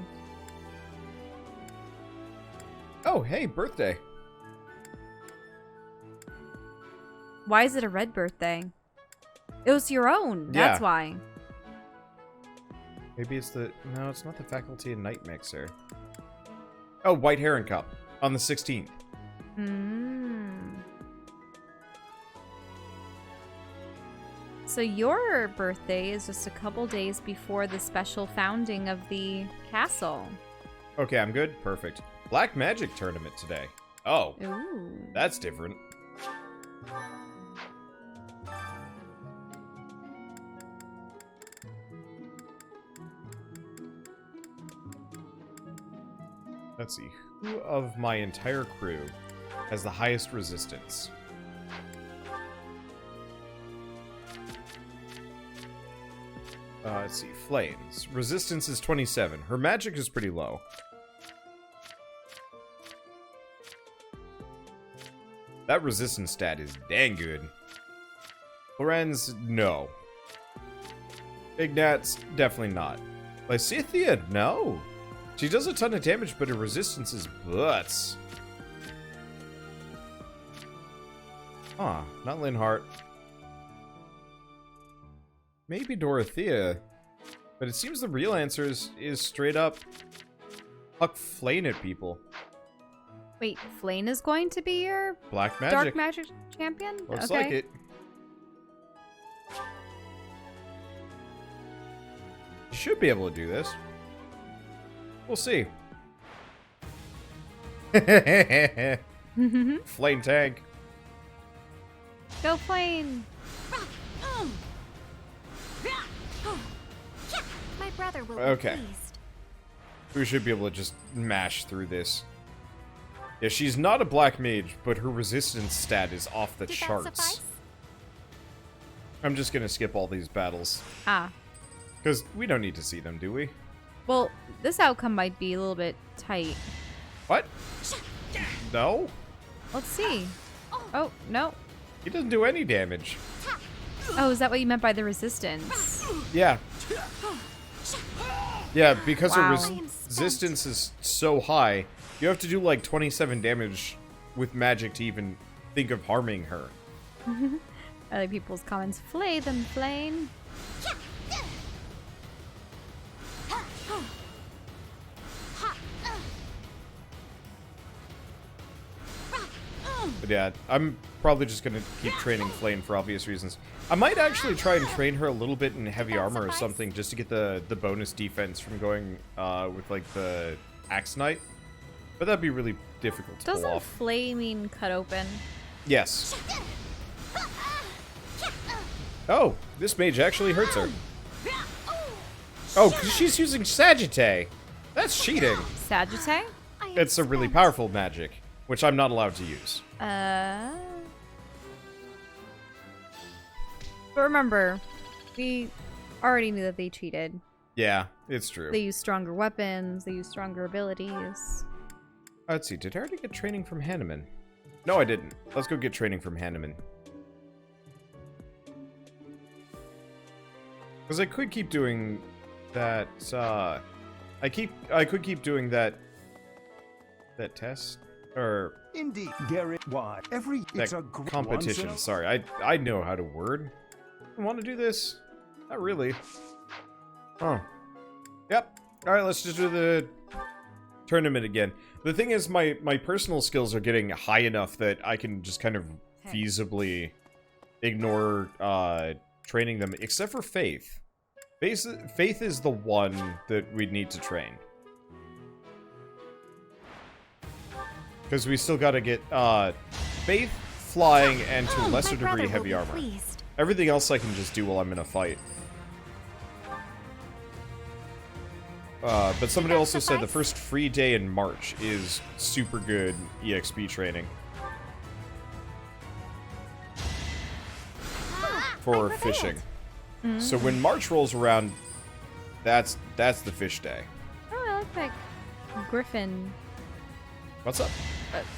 Oh, hey, birthday. Why is it a red birthday? It was your own. That's why. Maybe it's the... No, it's not the Faculty and Night Mixer. Oh, White Heron Cup. On the 16th. So your birthday is just a couple days before the special founding of the castle. Okay, I'm good. Perfect. Black Magic Tournament today. Oh. Ooh. That's different. Let's see. Who of my entire crew has the highest resistance? Let's see. Flames. Resistance is 27. Her magic is pretty low. That resistance stat is dang good. Lorenz, no. Ignatz, definitely not. Lysithea, no. She does a ton of damage, but her resistance is butts. Huh, not Linhart. Maybe Dorothea. But it seems the real answer is straight up huck Flame at people. Wait, Flame is going to be your Black Magic. Dark Magic champion? Looks okay. like it. You should be able to do this. We'll see. Flame tank. Go Flame! My brother will Okay. be pleased. We should be able to just mash through this. Yeah, she's not a black mage, but her resistance stat is off the charts. I'm just gonna skip all these battles. Ah. Because we don't need to see them, do we? Well, this outcome might be a little bit tight. What? No? Let's see. Oh, no. He doesn't do any damage. Oh, is that what you meant by the resistance? Yeah. Yeah, because Wow. her resistance is so high, you have to do like 27 damage with magic to even think of harming her. Other people's comments. Flay them, Flame. But yeah, I'm probably just gonna keep training Flame for obvious reasons. I might actually try and train her a little bit in heavy armor or something, just to get the bonus defense from going with like the Axe Knight. But that'd be really difficult to pull Doesn't off. Flay mean cut open? Yes. Oh, this mage actually hurts her. Oh, because she's using Sagittae. That's cheating. Sagittae? it's a really powerful magic, which I'm not allowed to use. But remember, we already knew that they cheated. Yeah, it's true. They use stronger weapons, they use stronger abilities. Let's see, did I already get training from Hanneman? No, I didn't. Let's go get training from Hanneman. Because I could keep doing that, I could keep doing that test, or... Indeed, Garrett, why? It's a competition, sorry. I know how to word. I want to do this. Not really. Oh. Yep. Alright, let's just do the tournament again. The thing is, my personal skills are getting high enough that I can just kind of feasibly ignore training them, except for Faith. Faith is the one that we need to train. Because we still gotta get Faith, flying, and to a lesser degree heavy armor. Everything else I can just do while I'm in a fight. But somebody also said the first free day in March is super good EXP training. For fishing. So when March rolls around, that's the fish day. Oh, I like that griffin. What's up?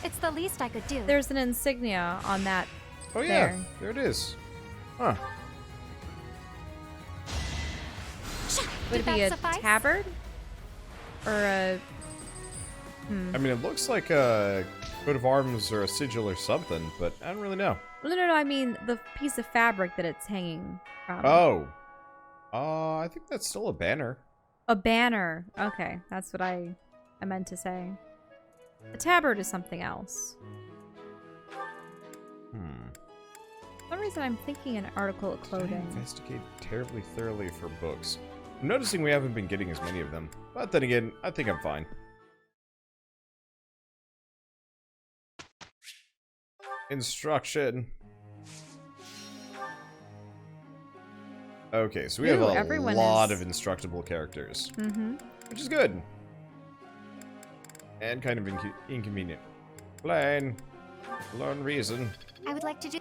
It's the least I could do. There's an insignia on that. Oh yeah, there it is. Huh. Would it be a tabard? Or a... I mean, it looks like a coat of arms or a sigil or something, but I don't really know. No, I mean the piece of fabric that it's hanging from. Oh. I think that's still a banner. A banner. Okay, that's what I meant to say. A tabard is something else. For some reason I'm thinking an article of clothing. Investigate terribly thoroughly for books. I'm noticing we haven't been getting as many of them. But then again, I think I'm fine. Instruction. Okay, so we have a lot of instructable characters. Which is good. And kind of inconvenient. Plain. Learn reason. I would like to do...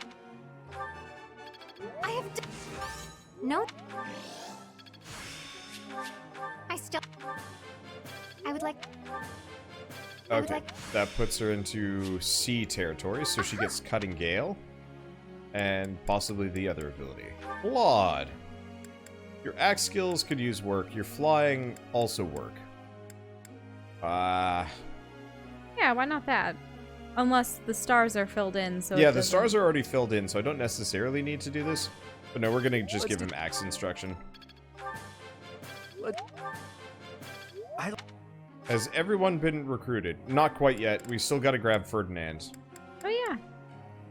I have... No. I would like... Okay, that puts her into sea territory, so she gets Cutting Gale. And possibly the other ability. Laud. Your axe skills could use work. Your flying also work. Yeah, why not that? Unless the stars are filled in, so yeah, the stars are already filled in, so I don't necessarily need to do this. But no, we're gonna just give him axe instruction. Has everyone been recruited? Not quite yet. We still gotta grab Ferdinand. Oh yeah.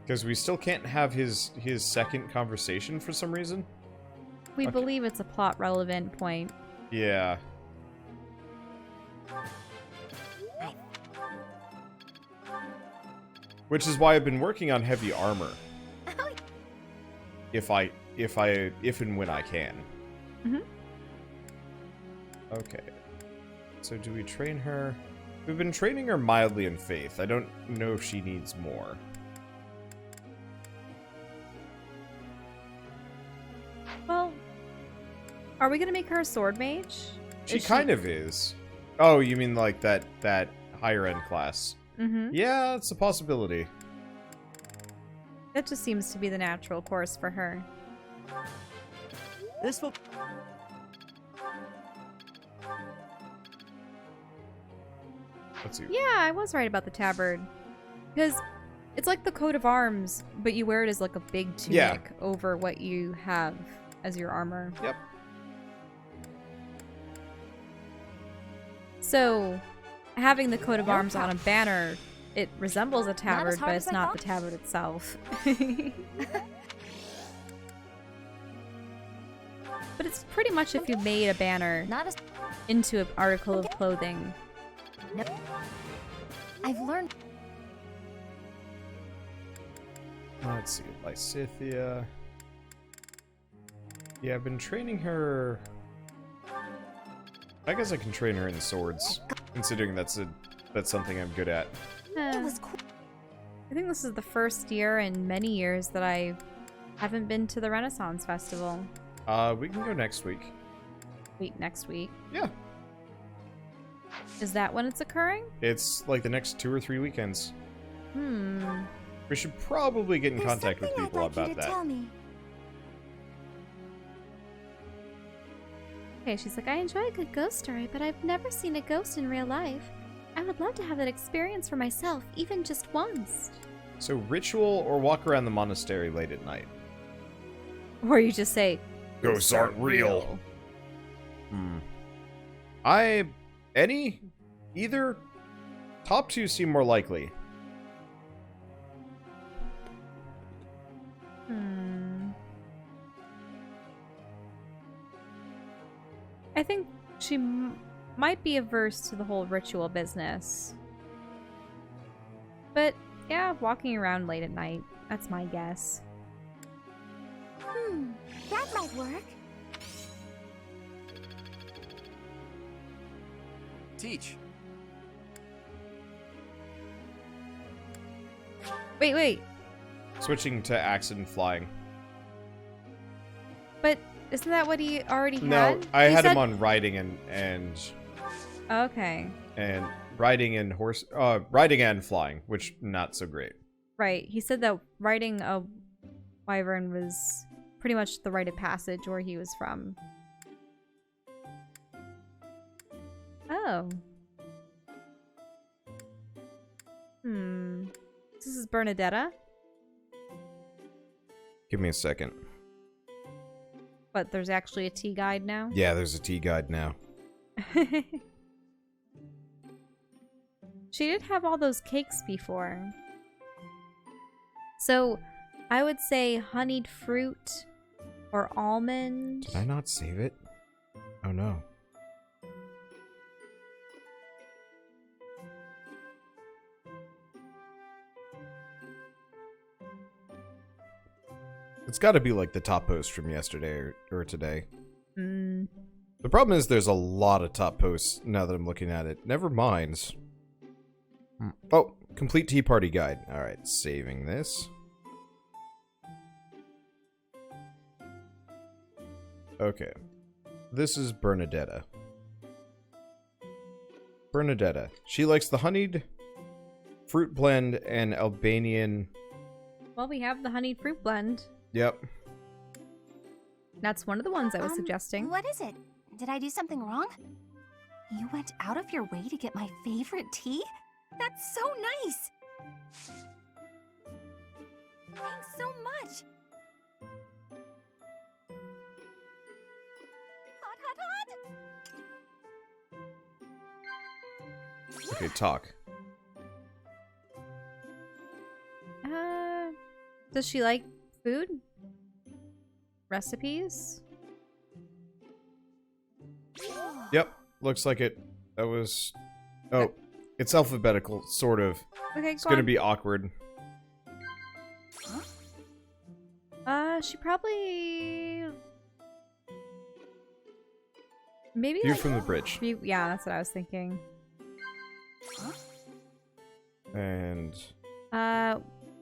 Because we still can't have his second conversation for some reason. We believe it's a plot relevant point. Yeah. Which is why I've been working on heavy armor. If and when I can. Okay. So do we train her? We've been training her mildly in Faith. I don't know if she needs more. Well, are we gonna make her a sword mage? She kind of is. Oh, you mean like that higher end class? Yeah, it's a possibility. That just seems to be the natural course for her. This will... Let's see. Yeah, I was right about the tabard. Because it's like the coat of arms, but you wear it as like a big tunic over what you have as your armor. Yep. So, having the coat of arms on a banner, it resembles a tabard, but it's not the tabard itself. But it's pretty much if you made a banner into an article of clothing. Nope. I've learned. Let's see, Lysithia. Yeah, I've been training her. I guess I can train her in swords, considering that's a That's something I'm good at. It was cool. I think this is the first year in many years that I haven't been to the Renaissance Festival. We can go next week. Wait, next week? Yeah. Is that when it's occurring? It's like the next 2 or 3 weekends. We should probably get in contact with people about that. Tell me. Okay, she's like, I enjoy a good ghost story, but I've never seen a ghost in real life. I would love to have that experience for myself, even just once. So ritual or walk around the monastery late at night? Or you just say, ghosts aren't real. Either. Top 2 seem more likely. I think she might be averse to the whole ritual business. But yeah, walking around late at night, that's my guess. That might work. Teach. Wait. Switching to axe and flying. But isn't that what he already had? No, I had him on riding and okay. And riding and flying, which not so great. Right. He said that riding a wyvern was pretty much the rite of passage where he was from. Oh. This is Bernadetta? Give me a second. But there's actually a tea guide now? Yeah, there's a tea guide now. She did have all those cakes before. So, I would say honeyed fruit or almond. Did I not save it? Oh no. It's got to be like the top post from yesterday or today. The problem is there's a lot of top posts now that I'm looking at it. Never mind. Oh, complete tea party guide. All right, saving this. Okay. This is Bernadetta. Bernadetta. She likes the honeyed fruit blend and Albanian. Well, we have the honeyed fruit blend. Yep. That's one of the ones I was suggesting. What is it? Did I do something wrong? You went out of your way to get my favorite tea? That's so nice! Thanks so much! Hot. Okay, talk. Does she like food? Recipes? Yep, looks like it. That was... Oh, it's alphabetical, sort of. Okay, it's gonna be awkward. She probably... Maybe View like... from the bridge. Yeah, that's what I was thinking. And...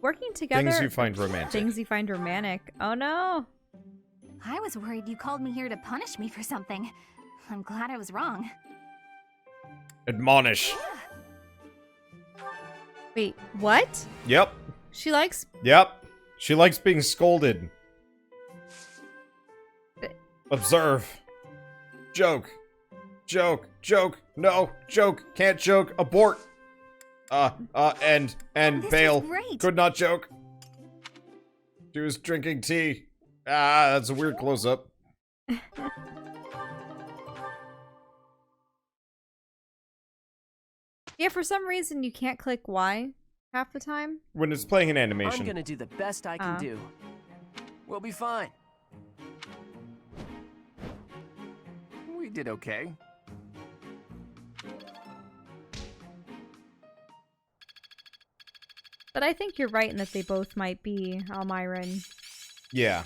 working together... Things you find romantic. Things you find romantic. Oh no! I was worried you called me here to punish me for something. I'm glad I was wrong. Admonish. Wait, what? Yep. She likes... Yep. She likes being scolded. Observe. Joke. Joke. Joke. No. Joke. Can't joke. Abort. And This bail. is great. Could not joke. She was drinking tea. That's a weird close-up. Yeah, for some reason you can't click Y half the time. When it's playing an animation. I'm gonna do the best I can do. We'll be fine. We did okay. But I think you're right in that they both might be Almiran. Yeah.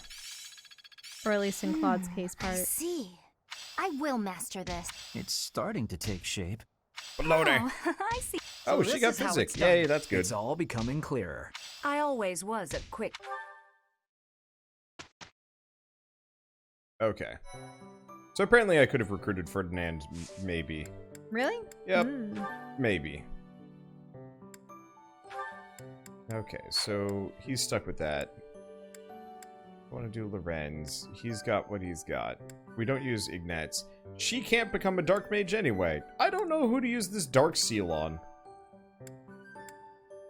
Or at least in Claude's case part. I see. I will master this. It's starting to take shape. Loading. Oh, I see. Oh, she got physics. Yay, that's good. It's all becoming clearer. I always was a quick... Okay. So apparently I could have recruited Ferdinand, maybe. Really? Yep. Maybe. Okay, so he's stuck with that. I want to do Lorenz. He's got what he's got. We don't use Ignatz. She can't become a Dark Mage anyway. I don't know who to use this Dark Seal on.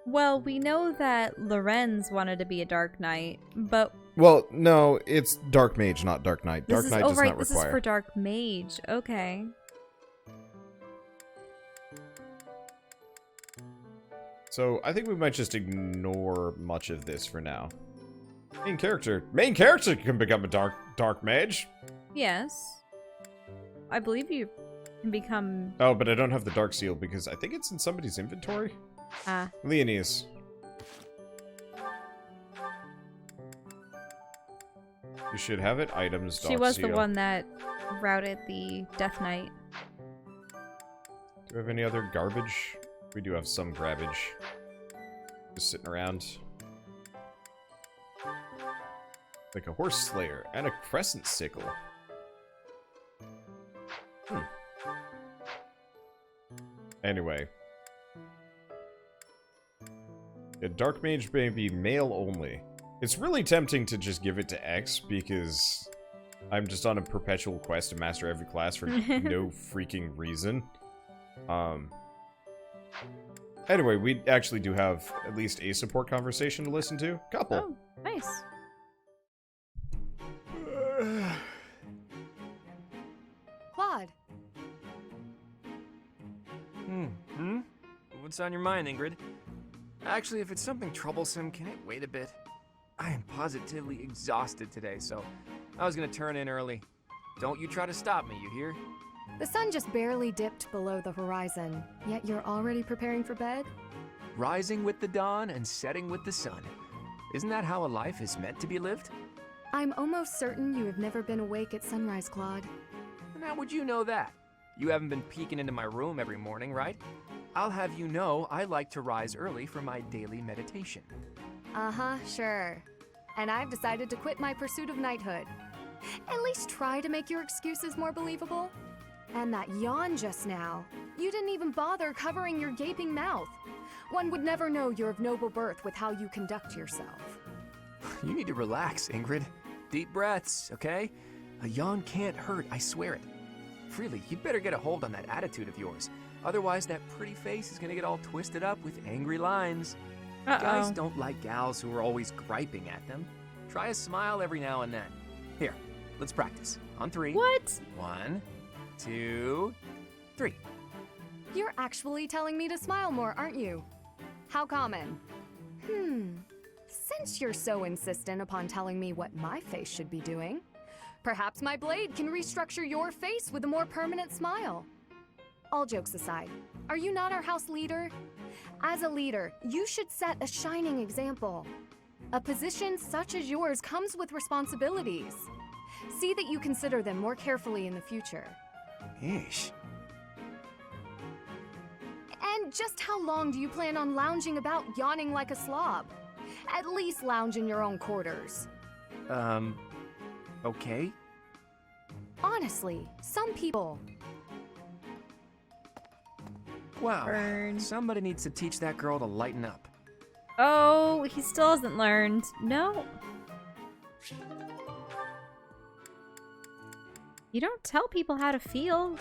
Well, we know that Lorenz wanted to be a Dark Knight, but... Well, no, it's Dark Mage, not Dark Knight. Dark Knight does not require. This is for Dark Mage. Okay. So, I think we might just ignore much of this for now. Main character can become a Dark Mage. Yes. I believe you can become... Oh, but I don't have the Dark Seal because I think it's in somebody's inventory. Leonese. You should have it. Items, Dark She was Seal. the one that routed the Death Knight. Do we have any other garbage? We do have some garbage. Just sitting around. Like a horse slayer and a crescent sickle. Anyway. A Dark Mage may be male only. It's really tempting to just give it to X because I'm just on a perpetual quest to master every class for no freaking reason. Anyway, we actually do have at least a support conversation to listen to. Couple. Oh, nice. Claude. What's on your mind, Ingrid? Actually, if it's something troublesome, can it wait a bit? I am positively exhausted today, so I was gonna turn in early. Don't you try to stop me, you hear? The sun just barely dipped below the horizon, yet you're already preparing for bed? Rising with the dawn and setting with the sun. Isn't that how a life is meant to be lived? I'm almost certain you have never been awake at sunrise, Claude. And how would you know that? You haven't been peeking into my room every morning, right? I'll have you know I like to rise early for my daily meditation. Uh-huh, sure. And I've decided to quit my pursuit of knighthood. At least try to make your excuses more believable. And that yawn just now. You didn't even bother covering your gaping mouth. One would never know you're of noble birth with how you conduct yourself. You need to relax, Ingrid. Deep breaths, okay? A yawn can't hurt, I swear it. Freely, you'd better get a hold on that attitude of yours. Otherwise, that pretty face is gonna get all twisted up with angry lines. Guys don't like gals who are always griping at them. Try a smile every now and then. Here, let's practice. On 3. What? 1, 2, 3. You're actually telling me to smile more, aren't you? How common? Since you're so insistent upon telling me what my face should be doing, perhaps my blade can restructure your face with a more permanent smile. All jokes aside, are you not our house leader? As a leader, you should set a shining example. A position such as yours comes with responsibilities. See that you consider them more carefully in the future. Ish. And just how long do you plan on lounging about yawning like a slob? At least lounge in your own quarters. Okay. Honestly, some people... Wow, somebody needs to teach that girl to lighten up. Oh, he still hasn't learned. No. You don't tell people how to feel.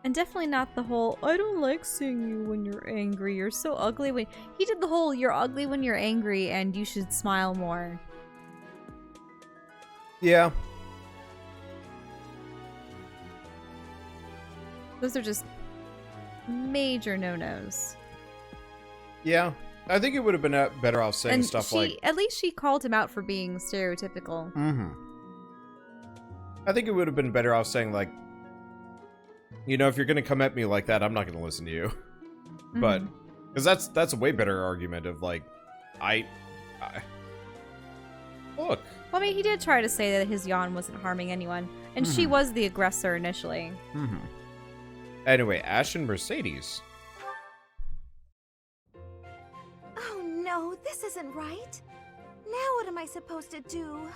And definitely not the whole, I don't like seeing you when you're angry. You're so ugly when... He did the whole, you're ugly when you're angry and you should smile more. Yeah. Those are just major no-nos. Yeah. I think it would have been better off saying And stuff like... At least she called him out for being stereotypical. I think it would have been better off saying, like, you know, if you're gonna come at me like that, I'm not gonna listen to you. But, because that's a way better argument of, like, look. Well, I mean, he did try to say that his yawn wasn't harming anyone. And she was the aggressor initially. Anyway, Ash and Mercedes. wasn't right. Now what am I supposed to do?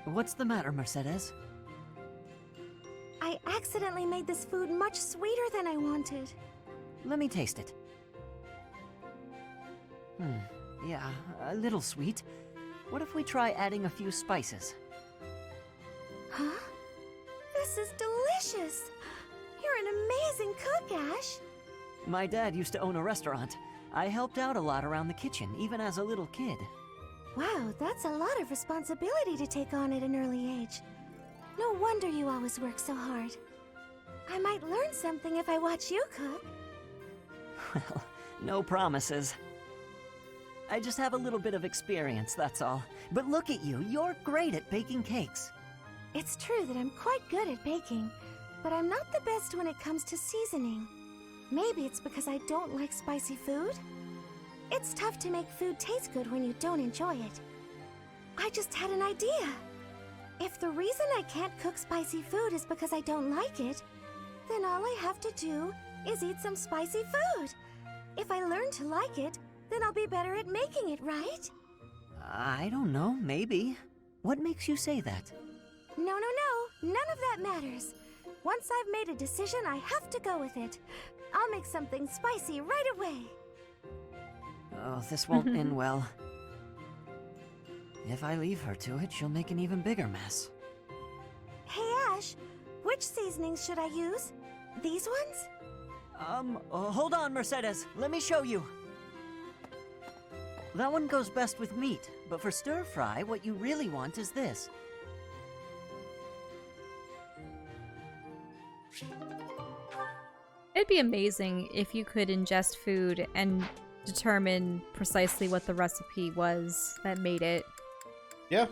What's the matter, Mercedes? I accidentally made this food much sweeter than I wanted. Let me taste it. Yeah, a little sweet. What if we try adding a few spices? Huh? This is delicious! You're an amazing cook, Ash! My dad used to own a restaurant. I helped out a lot around the kitchen, even as a little kid. Wow, that's a lot of responsibility to take on at an early age. No wonder you always work so hard. I might learn something if I watch you cook. Well, no promises. I just have a little bit of experience, that's all. But look at you, you're great at baking cakes. It's true that I'm quite good at baking, but I'm not the best when it comes to seasoning. Maybe it's because I don't like spicy food? It's tough to make food taste good when you don't enjoy it. I just had an idea. If the reason I can't cook spicy food is because I don't like it, then all I have to do is eat some spicy food. If I learn to like it, then I'll be better at making it, right? I don't know, maybe. What makes you say that? No. None of that matters. Once I've made a decision, I have to go with it. I'll make something spicy right away. Oh, this won't end well. If I leave her to it, she'll make an even bigger mess. Hey, Ash, which seasonings should I use? These ones? Hold on, Mercedes. Let me show you. That one goes best with meat, but for stir fry, what you really want is this. It'd be amazing if you could ingest food and determine precisely what the recipe was that made it. Yeah.